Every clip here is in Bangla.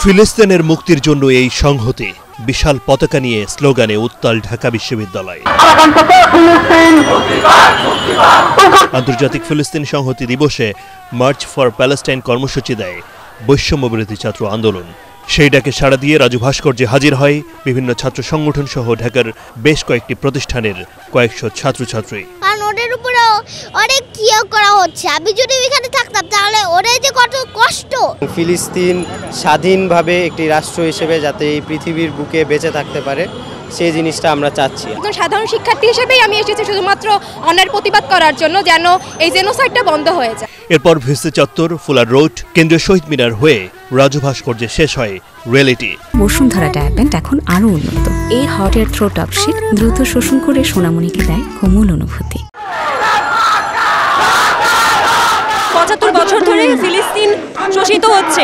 ফিলিস্তিনের মুক্তির জন্য এই সংহতি বিশাল পতাকা নিয়ে স্লোগানে উত্তাল ঢাকা বিশ্ববিদ্যালয়। আন্তর্জাতিক ফিলিস্তিন সংহতি দিবসে মার্চ ফর প্যালেস্টাইন কর্মসূচি দেয় বৈষম্যবিরোধী ছাত্র আন্দোলন। সেই ডাকে সাড়া দিয়ে রাজু ভাস্কর্যে হাজির হয় বিভিন্ন ছাত্র সংগঠন সহ ঢাকার বেশ কয়েকটি প্রতিষ্ঠানের কয়েকশো ছাত্রছাত্রী। ওদের উপরে অনেক কিয়া করা হচ্ছে, আমি যদি এখানে থাকতাম তাহলে ওদের যে কত কষ্ট। ফিলিস্তিন স্বাধীনভাবে একটি রাষ্ট্র হিসেবে যাতে এই পৃথিবীর বুকে বেঁচে থাকতে পারে সেই জিনিসটা আমরা চাচ্ছি। একজন সাধারণ শিক্ষার্থী হিসেবেই আমি এসেছি শুধুমাত্র অন্যায়ের প্রতিবাদ করার জন্য, যেন এই জেনোসাইডটা বন্ধ হয়ে যায়। এরপর ভিসি চত্বর, ফুলার রোড, কেন্দ্রীয় শহীদ মিনার হয়ে রাজু ভাস্কর্যে শেষ হয় রিয়েলিটি। বসুন্ধরা ডায়াপেন্ট এখন আরো উন্নত। এই hot air through top sheet দ্রুত শোষণ করে সোনামণিকে দেয় কোমল অনুভূতি। ৭৫ বছর ধরে ফিলিস্তিন শোষিত হচ্ছে,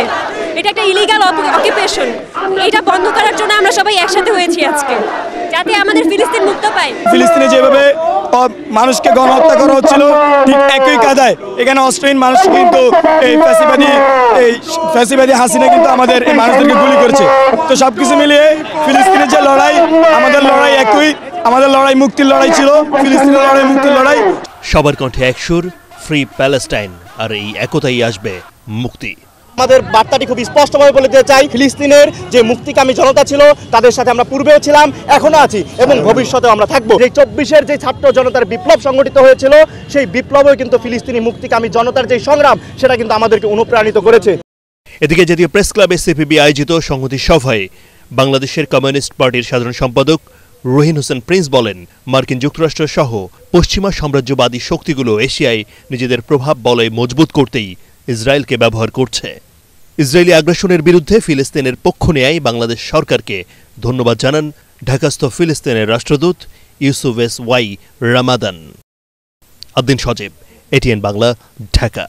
এটা একটা ইলিগাল অকুপেশন। এটা বন্ধ করার জন্য আমরা সবাই একসাথে হয়েছি আজকে, যাতে আমাদের ফিলিস্তিন মুক্ত পায়। ফিলিস্তিনে যেভাবে মানুষকে গণহত্যা করা হচ্ছিল, ঠিক একই কায়দায় এখানে অস্ট্রেলিয়ান মানুষ কিন্তু এই ফ্যাসিবাদী হাসিনা কিন্তু আমাদের এই মানুষদেরকে গুলি করেছে। তো সবকিছু মিলিয়ে ফিলিস্তিনের যে লড়াই, আমাদের লড়াই একই, আমাদের লড়াই মুক্তির লড়াই ছিল, ফিলিস্তিনের লড়াই মুক্তির লড়াই। সবার কণ্ঠে এক সুর, ফ্রি প্যালেস্টাইন, আর এই একতাই আসবে মুক্তি। আমাদের বার্তাটি খুব স্পষ্টভাবে বলে দিতে চাই, ফিলিস্তিনের যে মুক্তিকামী জনতা ছিল তাদের সাথে আমরা পূর্বেও ছিলাম, এখনো আছি এবং ভবিষ্যতেও আমরা থাকবো। এই ২৪-এর যে ছাত্র জনতার বিপ্লব সংগঠিত হয়েছিল, সেই বিপ্লবও কিন্তু ফিলিস্তিনি মুক্তিকামী জনতার যে সংগ্রাম, সেটা কিন্তু আমাদেরকে অনুপ্রাণিত করেছে। এদিকে জাতীয় প্রেস ক্লাবে সিপিবি আয়োজিত সংহতি সভায় বাংলাদেশের কমিউনিস্ট পার্টির সাধারণ সম্পাদক রহিন হোসেন প্রিন্স বলেন, মার্কিন যুক্তরাষ্ট্র সহ পশ্চিমা সাম্রাজ্যবাদী শক্তিগুলো এশিয়ায় নিজেদের প্রভাব বলয় মজবুত করতেই ইসরায়েলকে ব্যবহার করছে। ইসরায়েলি আগ্রাসনের বিরুদ্ধে ফিলিস্তিনের পক্ষ নেয় বাংলাদেশ সরকারকে ধন্যবাদ জানান ঢাকাস্থ ফিলিস্তিনের রাষ্ট্রদূত ইউসুফ এস ওয়াই রামাদান। আদ্দিন সজীব, এটিএন বাংলা, ঢাকা।